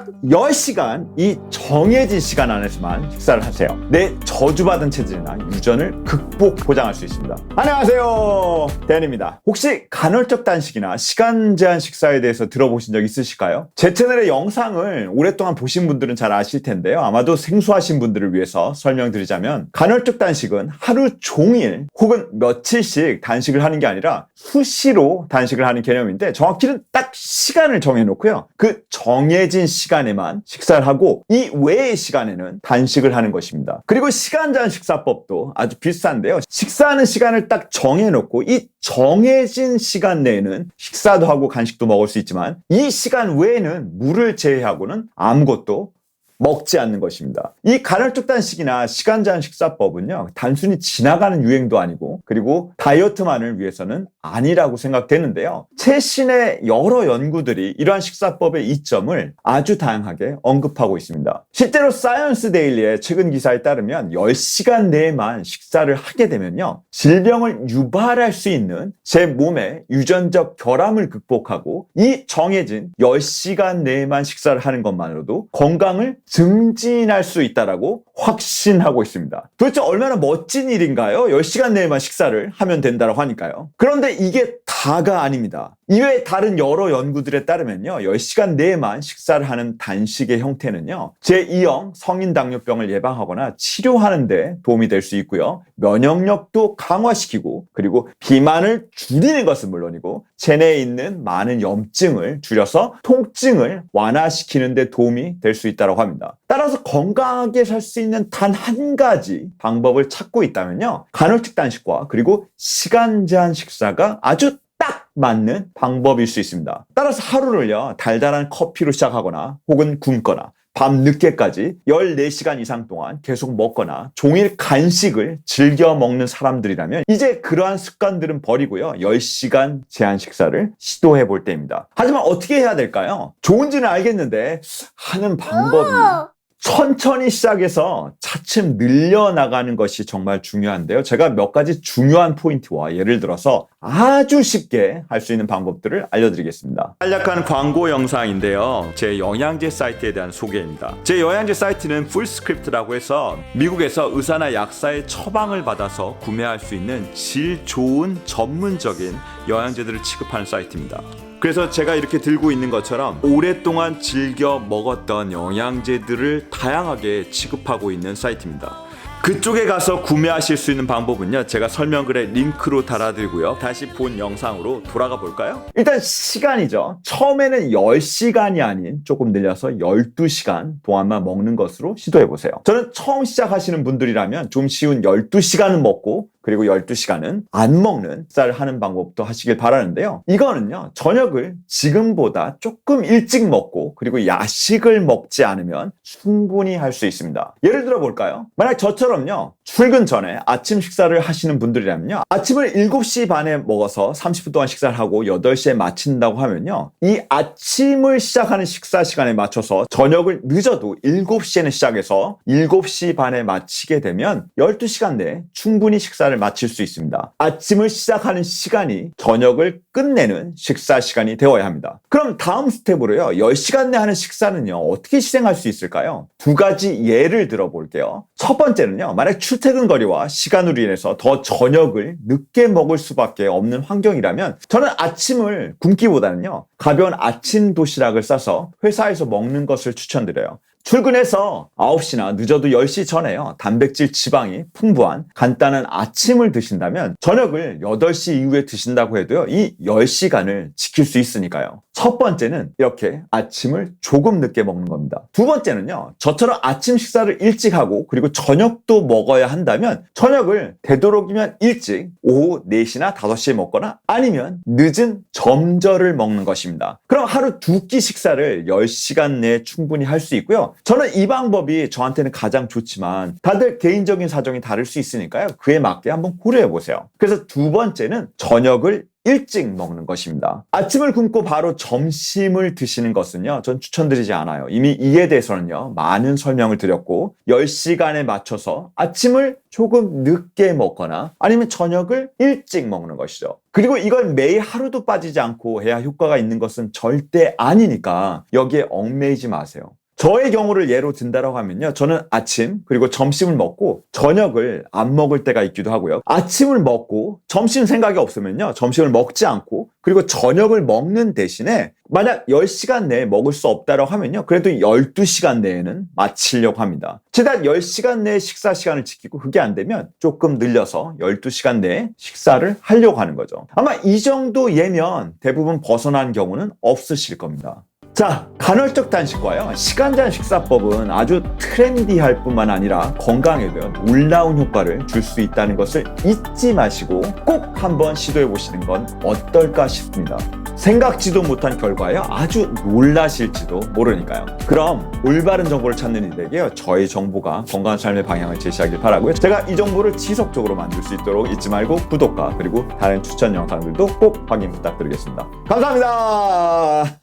딱 10시간 이 정해진 시간 안에서만 식사를 하세요. 내 저주받은 체질이나 유전을 극복 보장할 수 있습니다. 안녕하세요, 댄입니다. 혹시 간헐적 단식이나 시간 제한 식사에 대해서 들어보신 적 있으실까요? 제 채널의 영상을 오랫동안 보신 분들은 잘 아실 텐데요. 아마도 생소하신 분들을 위해서 설명드리자면, 간헐적 단식은 하루 종일 혹은 며칠씩 단식을 하는 게 아니라 수시로 단식을 하는 개념인데, 정확히는 딱 시간을 정해놓고요, 그 정해진 시간에만 식사를 하고 이 외의 시간에는 단식을 하는 것입니다. 그리고 시간 제한 식사법도 아주 비슷한데요, 식사하는 시간을 딱 정해놓고 이 정해진 시간 내에는 식사도 하고 간식도 먹을 수 있지만, 이 시간 외에는 물을 제외하고는 아무것도 먹지 않는 것입니다. 이 간헐적 단식이나 시간 제한 식사법은요, 단순히 지나가는 유행도 아니고, 그리고 다이어트만을 위해서는 아니라고 생각되는데요, 최신의 여러 연구들이 이러한 식사법의 이점을 아주 다양하게 언급하고 있습니다. 실제로 사이언스 데일리의 최근 기사에 따르면 10시간 내에만 식사를 하게 되면요, 질병을 유발할 수 있는 제 몸의 유전적 결함을 극복하고 이 정해진 10시간 내에만 식사를 하는 것만으로도 건강을 증진할 수 있다라고 확신하고 있습니다. 도대체 얼마나 멋진 일인가요? 10시간 내에만 식사를 하면 된다고 하니까요. 그런데 이게 다가 아닙니다. 이외에 다른 여러 연구들에 따르면요, 10시간 내에만 식사를 하는 단식의 형태는요, 제2형 성인 당뇨병을 예방하거나 치료하는 데 도움이 될 수 있고요, 면역력도 강화시키고, 그리고 비만을 줄이는 것은 물론이고 체내에 있는 많은 염증을 줄여서 통증을 완화시키는 데 도움이 될 수 있다고 합니다. 따라서 건강하게 살 수 있는 단 한 가지 방법을 찾고 있다면요, 간헐적 단식과 그리고 시간 제한 식사가 아주 딱 맞는 방법일 수 있습니다. 따라서 하루를요, 달달한 커피로 시작하거나 혹은 굶거나 밤 늦게까지 14시간 이상 동안 계속 먹거나 종일 간식을 즐겨 먹는 사람들이라면 이제 그러한 습관들은 버리고요, 10시간 제한 식사를 시도해 볼 때입니다. 하지만 어떻게 해야 될까요? 좋은지는 알겠는데 하는 방법이 천천히 시작해서 차츰 늘려나가는 것이 정말 중요한데요, 제가 몇 가지 중요한 포인트와 예를 들어서 아주 쉽게 할 수 있는 방법들을 알려드리겠습니다. 간략한 광고 영상인데요, 제 영양제 사이트에 대한 소개입니다. 제 영양제 사이트는 풀스크립트라고 해서 미국에서 의사나 약사의 처방을 받아서 구매할 수 있는 질 좋은 전문적인 영양제들을 취급하는 사이트입니다. 그래서 제가 이렇게 들고 있는 것처럼 오랫동안 즐겨 먹었던 영양제들을 다양하게 취급하고 있는 사이트입니다. 그쪽에 가서 구매하실 수 있는 방법은요, 제가 설명글에 링크로 달아드리고요. 다시 본 영상으로 돌아가 볼까요? 일단 시간이죠. 처음에는 10시간이 아닌 조금 늘려서 12시간 동안만 먹는 것으로 시도해보세요. 저는 처음 시작하시는 분들이라면 좀 쉬운 12시간은 먹고 그리고 12시간은 안 먹는 식사를 하는 방법도 하시길 바라는데요, 이거는요, 저녁을 지금보다 조금 일찍 먹고 그리고 야식을 먹지 않으면 충분히 할 수 있습니다. 예를 들어 볼까요? 만약 저처럼요, 출근 전에 아침 식사를 하시는 분들이라면요, 아침을 7시 반에 먹어서 30분 동안 식사를 하고 8시에 마친다고 하면요, 이 아침을 시작하는 식사 시간에 맞춰서 저녁을 늦어도 7시에는 시작해서 7시 반에 마치게 되면 12시간 내에 충분히 식사를 마칠 수 있습니다. 아침을 시작하는 시간이 저녁을 끝내는 식사 시간이 되어야 합니다. 그럼 다음 스텝으로요, 10시간 내 하는 식사는요, 어떻게 실행할 수 있을까요? 두 가지 예를 들어 볼게요. 첫 번째는요, 만약 출퇴근 거리와 시간으로 인해서 더 저녁을 늦게 먹을 수밖에 없는 환경이라면 저는 아침을 굶기보다는요, 가벼운 아침 도시락을 싸서 회사에서 먹는 것을 추천드려요. 출근해서 9시나 늦어도 10시 전에요, 단백질 지방이 풍부한 간단한 아침을 드신다면 저녁을 8시 이후에 드신다고 해도요, 이 10시간을 지킬 수 있으니까요. 첫 번째는 이렇게 아침을 조금 늦게 먹는 겁니다. 두 번째는요, 저처럼 아침 식사를 일찍 하고 그리고 저녁도 먹어야 한다면 저녁을 되도록이면 일찍 오후 4시나 5시에 먹거나 아니면 늦은 점저를 먹는 것입니다. 그럼 하루 2끼 식사를 10시간 내에 충분히 할 수 있고요, 저는 이 방법이 저한테는 가장 좋지만 다들 개인적인 사정이 다를 수 있으니까요, 그에 맞게 한번 고려해 보세요. 그래서 두 번째는 저녁을 일찍 먹는 것입니다. 아침을 굶고 바로 점심을 드시는 것은요, 전 추천드리지 않아요. 이미 이에 대해서는요, 많은 설명을 드렸고 10시간에 맞춰서 아침을 조금 늦게 먹거나 아니면 저녁을 일찍 먹는 것이죠. 그리고 이걸 매일 하루도 빠지지 않고 해야 효과가 있는 것은 절대 아니니까 여기에 얽매이지 마세요. 저의 경우를 예로 든다라고 하면요, 저는 아침 그리고 점심을 먹고 저녁을 안 먹을 때가 있기도 하고요. 아침을 먹고 점심 생각이 없으면요, 점심을 먹지 않고 그리고 저녁을 먹는 대신에 만약 10시간 내에 먹을 수 없다라고 하면요, 그래도 12시간 내에는 마치려고 합니다. 최대한 10시간 내에 식사 시간을 지키고 그게 안 되면 조금 늘려서 12시간 내에 식사를 하려고 하는 거죠. 아마 이 정도 예면 대부분 벗어난 경우는 없으실 겁니다. 자, 간헐적 단식과요, 시간제한 식사법은 아주 트렌디할 뿐만 아니라 건강에도 놀라운 효과를 줄 수 있다는 것을 잊지 마시고 꼭 한번 시도해 보시는 건 어떨까 싶습니다. 생각지도 못한 결과에 아주 놀라실지도 모르니까요. 그럼 올바른 정보를 찾는 이들에게요, 저희 정보가 건강한 삶의 방향을 제시하길 바라고요. 제가 이 정보를 지속적으로 만들 수 있도록 잊지 말고 구독과 그리고 다른 추천 영상들도 꼭 확인 부탁드리겠습니다. 감사합니다.